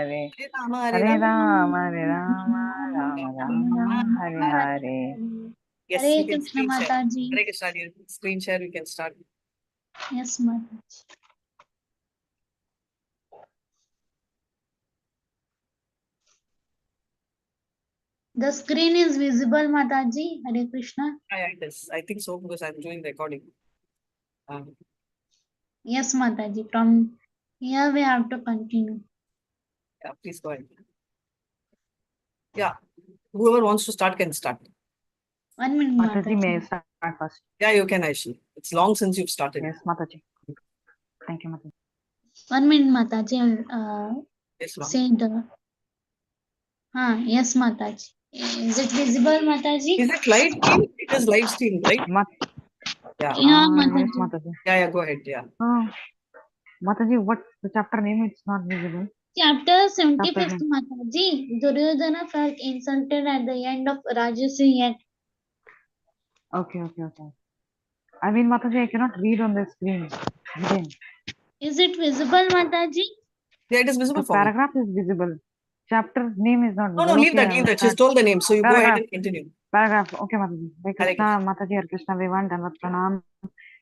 Hare. Hare Rama, Hare Hare Rama, Hare Rama, Rama Rama, Hare Hare. Yes, Hare you can Krishna screen share. Mataji. Hare Krishna, you screen share, we can start. Yes, Mataji. The screen is visible, Mataji. Hare Krishna. Yeah, it is. I think so because I'm doing recording. Yes, Mataji. From here we have to continue. Yeah, please go ahead. Yeah, whoever wants to start can start. 1 minute, Mataji, may I Mataji. start first? Yeah, you can, Aishi. It's long since you've started. Yes, Mataji. Thank you, Mataji. 1 minute, Mataji. Yes, ma'am. Say the. Yes, Mataji. Is it visible, Mataji? Is it live stream? It is live stream, right? Yeah. Yeah, yes, Mataji. Mataji. Yeah, go ahead. Yeah. Mataji, what's the chapter name? It's not visible. Chapter 75th, Chapter name. Mataji. Duryodhana felt insulted at the end of Rajasuya yet. Okay. I mean, Mataji, I cannot read on the screen. Again. Is it visible, Mataji? Yeah, it is visible The for me. paragraph is visible. Chapter name is not visible. No, leave that. She's told the name, so you go ahead and continue. Paragraph. Okay, Mataji. By Krishna, Mataji, Hare Krishna, everyone, Dhanvat Pranam.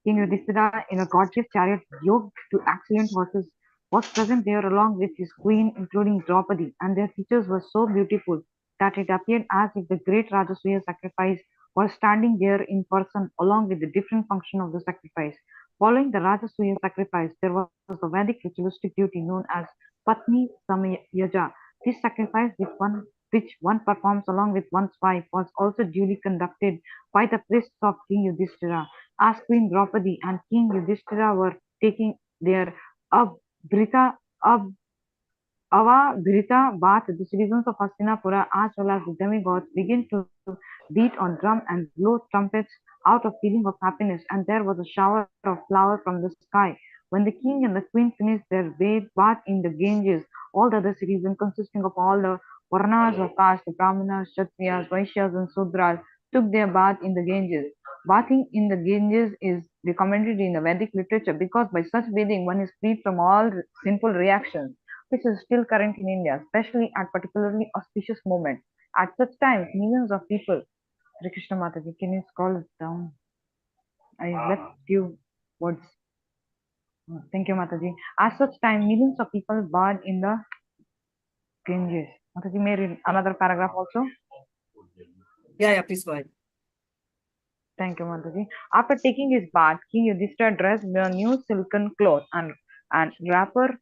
King Yudhishthira, in a gorgeous chariot yoked to excellent horses, was present there along with his queen, including Draupadi, and their features were so beautiful that it appeared as if the great Rajasuya sacrifice was standing there in person along with the different function of the sacrifice. Following the Rajasuya sacrifice, there was the Vedic ritualistic duty known as Patni Samayaja. This sacrifice, which one performs along with one's wife, was also duly conducted by the priests of King Yudhishthira. As Queen Draupadi and King Yudhishthira were taking their Avbrita bath, the citizens of Hastinapura as well as the demigods began to beat on drum and blow trumpets out of feeling of happiness, and there was a shower of flowers from the sky. When the king and the queen finished their bath in the Ganges, all the other citizens, consisting of all the Varnas of caste, the Brahmanas, Kshatriyas, Vaishyas, and Sudras, took their bath in the Ganges. Bathing in the Ganges is recommended in the Vedic literature because by such bathing one is freed from all sinful reactions, which is still current in India, especially at particularly auspicious moments. At such times, millions of people. Hare Krishna Mataji, can you scroll it down? I left few words. Thank you, Mataji. At such time, millions of people bathed in the Ganges. Mataji, may I read another paragraph also? Yeah, please go ahead. Thank you, Mataji. After taking his bath, King Yudhishthira dressed in a new silken cloth and wrapper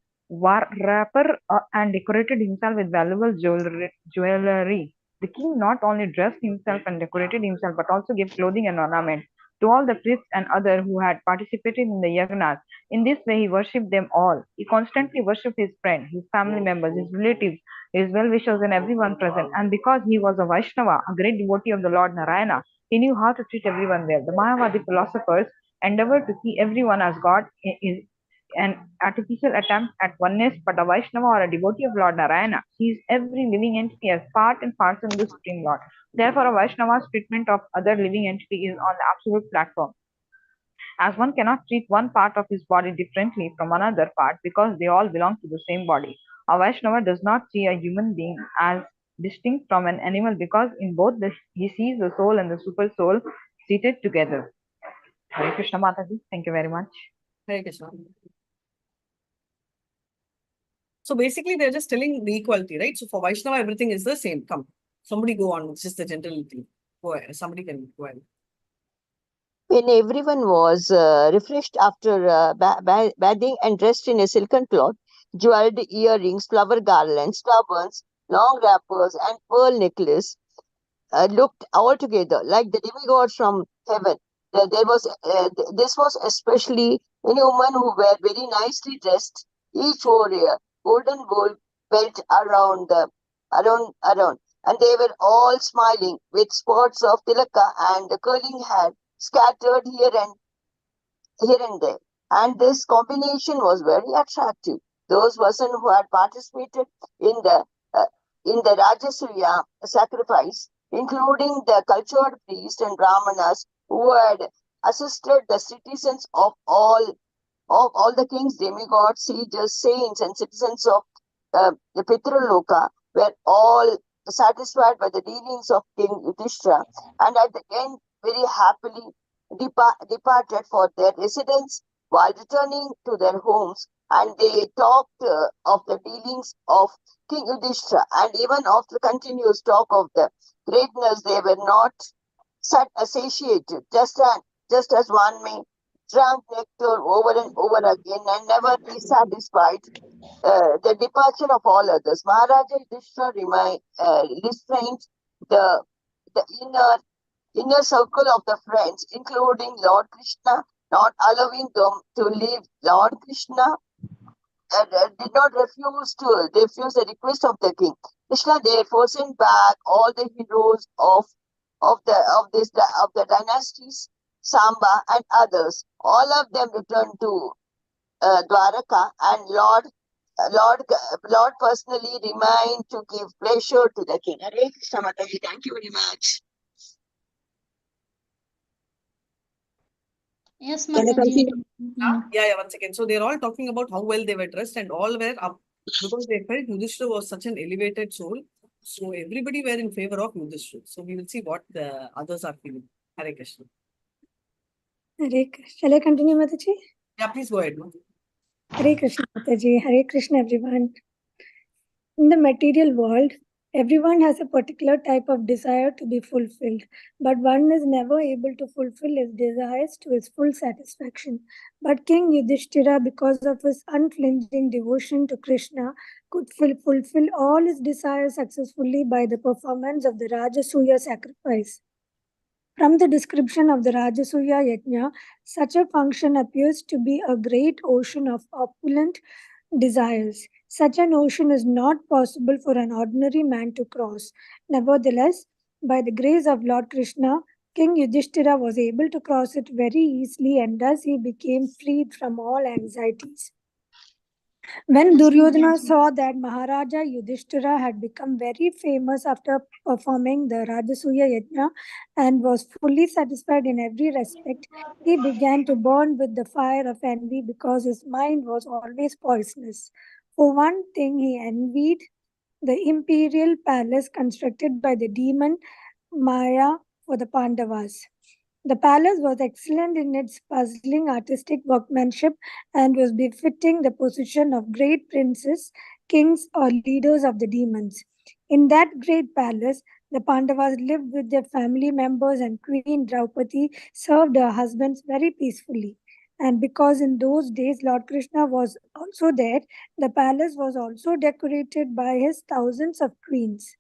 and decorated himself with valuable jewelry. The king not only dressed himself and decorated himself, but also gave clothing and ornaments to all the priests and others who had participated in the yagnas. In this way, he worshipped them all. He constantly worshipped his friends, his family members, his relatives, his well-wishers, and everyone present. And because he was a Vaishnava, a great devotee of the Lord Narayana, he knew how to treat everyone well. The Mayavadi philosophers endeavored to see everyone as God is an artificial attempt at oneness, but a Vaishnava or a devotee of Lord Narayana sees every living entity as part and parcel of the Supreme Lord. Therefore, a Vaishnava's treatment of other living entity is on the absolute platform. As one cannot treat one part of his body differently from another part because they all belong to the same body. A Vaishnava does not see a human being as distinct from an animal because in both he sees the soul and the super soul seated together. Hare Krishna Mataji, thank you very much. Hare Krishna. So basically, they're just telling the equality, right? So for Vaishnava, everything is the same. Come, somebody go on. It's just the generality. Go ahead. Somebody can go ahead. When everyone was refreshed after bathing and dressed in a silken cloth, jeweled earrings, flower garlands, turbans, long wrappers, and pearl necklace looked altogether like the demigods from heaven. This was especially many women who were very nicely dressed. Each wore a golden gold belt around, and they were all smiling with spots of tilaka and curling hair scattered here and there. And this combination was very attractive. Those persons who had participated in the Rajasuya sacrifice, including the cultured priests and brahmanas who had assisted the citizens of all the kings, demigods, sages, saints, and citizens of the Pitraloka were all satisfied by the dealings of King Yudhishthira, and at the end very happily departed for their residence. While returning to their homes, and they talked of the dealings of King Yudhishthira, and even of the continuous talk of the greatness, they were not satiated, just as one may drink nectar over and over again and never be satisfied. The departure of all others. Maharaja Yudhishthira restrained the inner circle of the friends, including Lord Krishna, not allowing them to leave. Lord Krishna did not refuse the request of the king. Krishna therefore sent back all the heroes of the dynasties, Samba and others. All of them returned to Dwaraka, and Lord personally remained to give pleasure to the king. Hare Krishna Mataji, thank you very much. Yes, Can I Mataji. continue? Yeah, 1 second. So they're all talking about how well they were dressed and all were up because they felt Yudhishthira was such an elevated soul. So everybody were in favor of Yudhishthira. So we will see what the others are feeling. Hare Krishna. Hare Krishna. Shall I continue, Mataji? Yeah, please go ahead. Hare Krishna, Mataji. Hare Krishna, everyone. In the material world, everyone has a particular type of desire to be fulfilled, but one is never able to fulfill his desires to his full satisfaction. But King Yudhishthira, because of his unflinching devotion to Krishna, could fulfill all his desires successfully by the performance of the Rajasuya sacrifice. From the description of the Rajasuya Yajna, such a function appears to be a great ocean of opulent desires. Such an ocean is not possible for an ordinary man to cross. Nevertheless, by the grace of Lord Krishna, King Yudhishthira was able to cross it very easily, and thus he became freed from all anxieties. When Duryodhana saw that Maharaja Yudhishthira had become very famous after performing the Rajasuya Yajna and was fully satisfied in every respect, he began to burn with the fire of envy because his mind was always poisonous. For one thing, he envied the imperial palace constructed by the demon Maya for the Pandavas. The palace was excellent in its puzzling artistic workmanship and was befitting the position of great princes, kings, or leaders of the demons. In that great palace, the Pandavas lived with their family members, and Queen Draupadi served her husbands very peacefully. And because in those days Lord Krishna was also there, the palace was also decorated by his thousands of queens.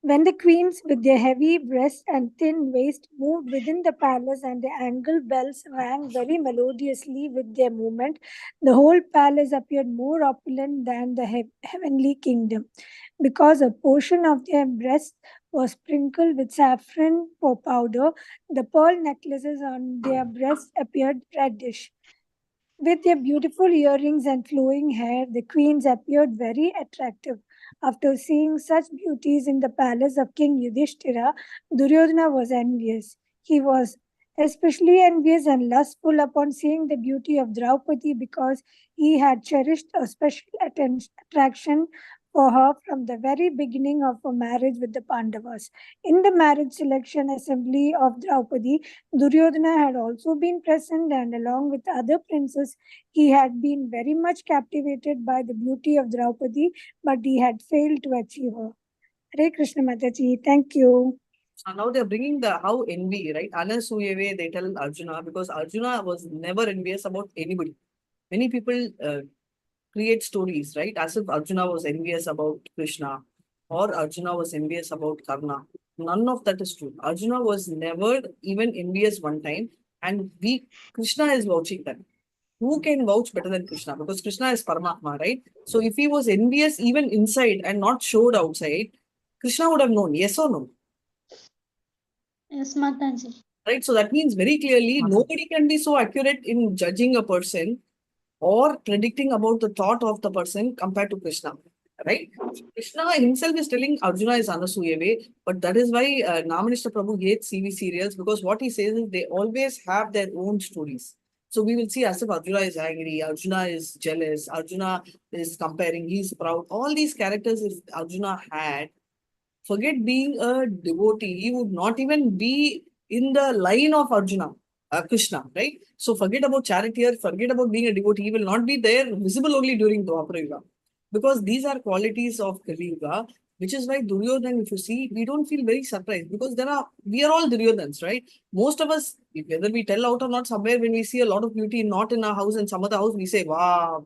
When the queens with their heavy breasts and thin waist moved within the palace and the angle bells rang very melodiously with their movement, the whole palace appeared more opulent than the heavenly kingdom. Because a portion of their breasts was sprinkled with saffron powder, the pearl necklaces on their breasts appeared reddish. With their beautiful earrings and flowing hair, the queens appeared very attractive. After seeing such beauties in the palace of King Yudhishthira, Duryodhana was envious. He was especially envious and lustful upon seeing the beauty of Draupadi because he had cherished a special attraction for her from the very beginning of her marriage with the Pandavas. In the marriage selection assembly of Draupadi, Duryodhana had also been present, and along with other princes, he had been very much captivated by the beauty of Draupadi, but he had failed to achieve her. Hare Krishna Mataji, thank you. And now they're bringing the how envy, right? Anasuyave, they tell Arjuna, because Arjuna was never envious about anybody. Many people create stories, right? As if Arjuna was envious about Krishna or Arjuna was envious about Karna. None of that is true. Arjuna was never even envious one time, and Krishna is vouching that. Who can vouch better than Krishna? Because Krishna is Paramatma, right? So if he was envious even inside and not showed outside, Krishna would have known, yes or no? Yes, Mataji. Right? So that means very clearly, nobody can be so accurate in judging a person or predicting about the thought of the person compared to Krishna, right? Krishna himself is telling Arjuna is Anasuyave, but that is why Namanishta Prabhu hates CV serials, because what he says is they always have their own stories. So we will see as if Arjuna is angry, Arjuna is jealous, Arjuna is comparing, he's proud. All these characters, if Arjuna had, forget being a devotee, he would not even be in the line of Arjuna, Krishna, right? So forget about charioteer, forget about being a devotee, he will not be there, visible only during Dwapara Yuga. Because these are qualities of Kali Yuga, which is why Duryodhan, if you see, we don't feel very surprised because we are all Duryodhans, right? Most of us, whether we tell out or not, somewhere when we see a lot of beauty not in our house and some other house, we say, wow,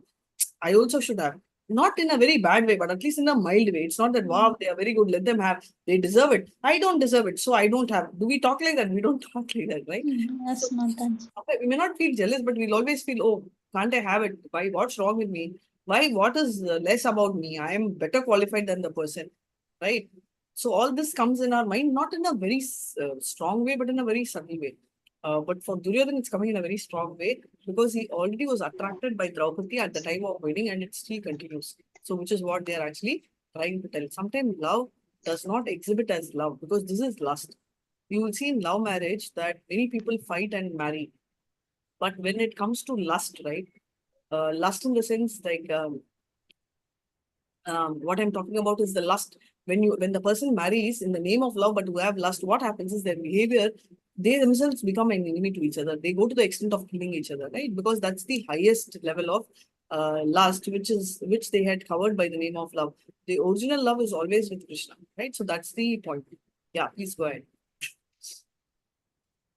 I also should have. Not in a very bad way, but at least in a mild way. It's not that, wow, they are very good, let them have. They deserve it. I don't deserve it, so I don't have. Do we talk like that? We don't talk like that, right? So, Yes, Mataji. okay, we may not feel jealous, but we'll always feel, oh, can't I have it? Why? What's wrong with me? Why? What is less about me? I am better qualified than the person, right? So all this comes in our mind, not in a very strong way, but in a very subtle way. But for Duryodhan, it's coming in a very strong way because he already was attracted by Draupadi at the time of wedding and it still continues. So, which is what they are actually trying to tell. Sometimes love does not exhibit as love because this is lust. You will see in love marriage that many people fight and marry. But when it comes to lust, right? Lust in the sense like what I'm talking about is the lust. When the person marries in the name of love, but who have lust, what happens is their behavior, they themselves become an enemy to each other. They go to the extent of killing each other, right? Because that's the highest level of lust, which they had covered by the name of love. The original love is always with Krishna, right? So that's the point. Yeah, please go ahead.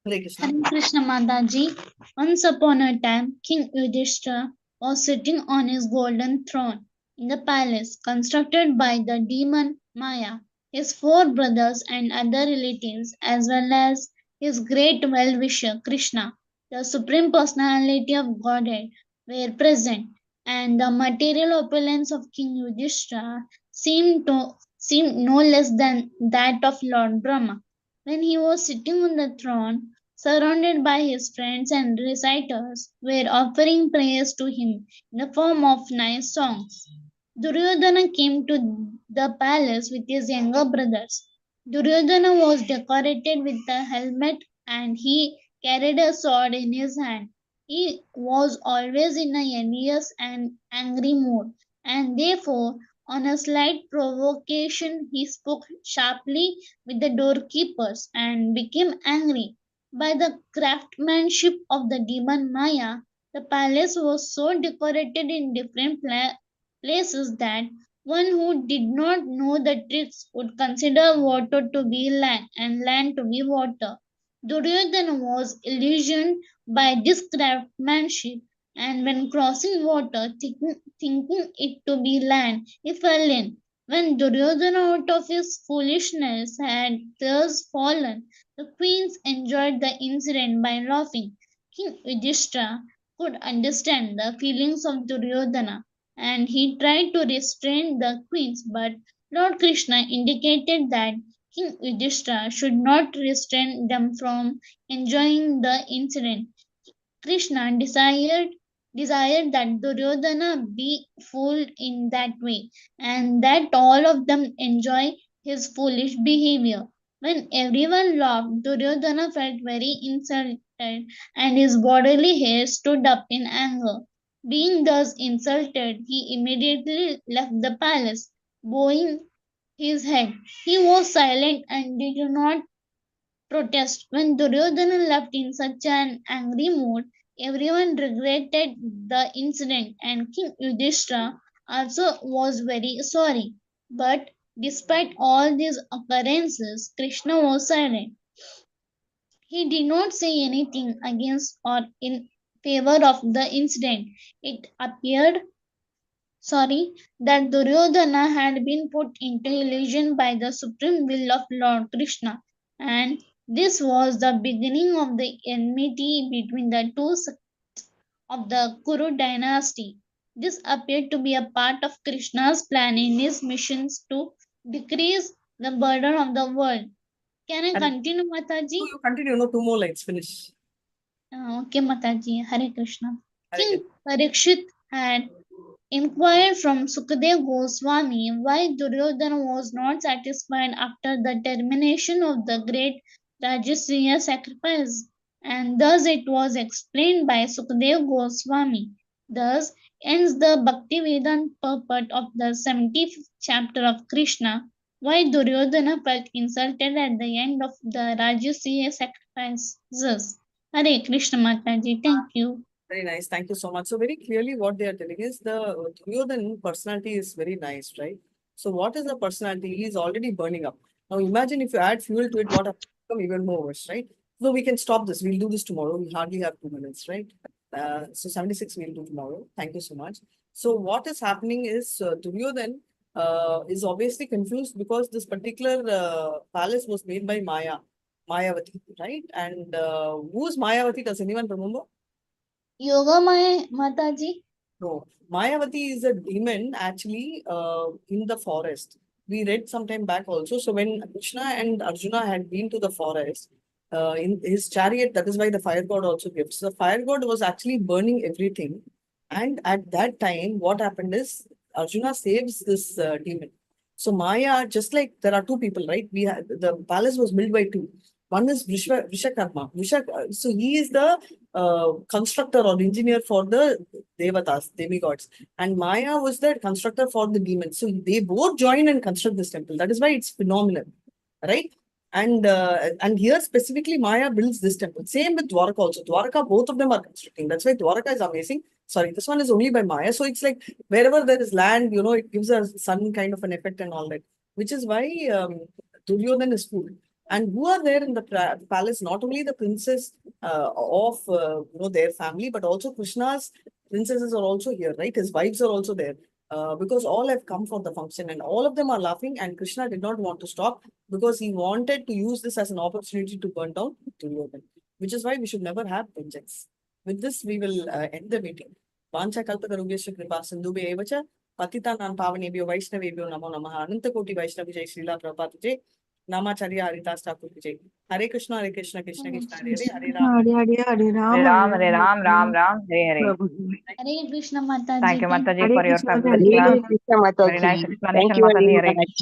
Hare Krishna. Hare Krishna Mataji. Once upon a time, King Yudhishthira was sitting on his golden throne in the palace constructed by the demon Maya. His four brothers and other relatives, as well as his great well-wisher Krishna, the supreme personality of Godhead, were present, and the material opulence of King Yudhishthira seemed no less than that of Lord Brahma. When he was sitting on the throne, surrounded by his friends and reciters, were offering praise to him in the form of nice songs. Duryodhana came to the palace with his younger brothers. Duryodhana was decorated with a helmet and he carried a sword in his hand. He was always in a envious and angry mood, and therefore, on a slight provocation, he spoke sharply with the doorkeepers and became angry. By the craftsmanship of the demon Maya, the palace was so decorated in different places that one who did not know the tricks would consider water to be land and land to be water. Duryodhana was illusioned by this craftsmanship, and when crossing water, thinking it to be land, he fell in. When Duryodhana, out of his foolishness, had thus fallen, the queens enjoyed the incident by laughing. King Yudhishthira could understand the feelings of Duryodhana and he tried to restrain the queens, but Lord Krishna indicated that King Yudhishthira should not restrain them from enjoying the incident. Krishna desired that Duryodhana be fooled in that way, and that all of them enjoy his foolish behavior. When everyone laughed, Duryodhana felt very insulted, and his bodily hair stood up in anger. Being thus insulted, he immediately left the palace, bowing his head. He was silent and did not protest. When Duryodhana left in such an angry mood, everyone regretted the incident, and King Yudhishthira also was very sorry. But despite all these occurrences, Krishna was silent. He did not say anything against or in favor of the incident. It appeared that Duryodhana had been put into illusion by the supreme will of Lord Krishna, and this was the beginning of the enmity between the two sects of the Kuru dynasty. This appeared to be a part of Krishna's plan in his missions to decrease the burden of the world. Can I And continue, so Mataji? you continue, no, two more lines, finish. Okay, Mataji. Hare Krishna. Hare King Krishna. Parikshit had inquired from Sukadeva Goswami why Duryodhana was not satisfied after the termination of the great Rajasuya sacrifice. and thus it was explained by Sukadev Goswami. Thus ends the Bhaktivedanta purport of the 75th chapter of Krishna, why Duryodhana felt insulted at the end of the Rajasuya sacrifices. Hare Krishna Mataji, thank you. Very nice. Thank you so much. So very clearly what they are telling is the Duryodhan personality is very nice, right? So what is the personality? He is already burning up. Now imagine if you add fuel to it, what become even more worse, right? So we can stop this. We'll do this tomorrow. We hardly have 2 minutes, right? So 76 we'll do tomorrow. Thank you so much. So what is happening is Duryodhan is obviously confused because this particular palace was made by Mayavati, right? And who's Mayavati? Does anyone remember? Yoga Mataji. No, Mayavati is a demon actually in the forest. We read some time back also. So when Krishna and Arjuna had been to the forest, in his chariot, that is why the fire god also gives. The fire god was actually burning everything. And at that time, what happened is Arjuna saves this demon. So Maya, just like there are two people, right? The palace was built by two. One is Vishakarma. So he is the constructor or engineer for the Devatas, demigods. And Maya was the constructor for the demons. So they both join and construct this temple. That is why it's phenomenal, right? And here specifically Maya builds this temple. Same with Dwaraka also. Dwaraka, both of them are constructing. That's why Dwaraka is amazing. Sorry, this one is only by Maya. So it's like wherever there is land, it gives a sun kind of an effect and all that. Which is why Duryodhan is fooled. And who are there in the palace? Not only the princess of their family, but also Krishna's princesses are also here, right? His wives are also there. Because all have come for the function and all of them are laughing, and Krishna did not want to stop because he wanted to use this as an opportunity to burn down Duryodhan, which is why we should never have vengeance. With this, we will end the meeting. Vancha kalpatarubhyasya kripa sindhubhya evacha patitanam pavanebhyo vaishnavebhyo namo namaha ananta koti vaishnavi jai Srila Prabhupada jai Namacharya Haridas Thakur jai. Hare Krishna Krishna Krishna Hare Hare Ram Hare Ram, Hare Ram, Ram Ram, Hare Hare. Hare Krishna Mataji. Thank you, Mataji, Hare for your Krishna, fabulous Mataji. class. Hare Krishna Very nice Mataji. explanation, Thank you Mataji. very Hare much. Krishna.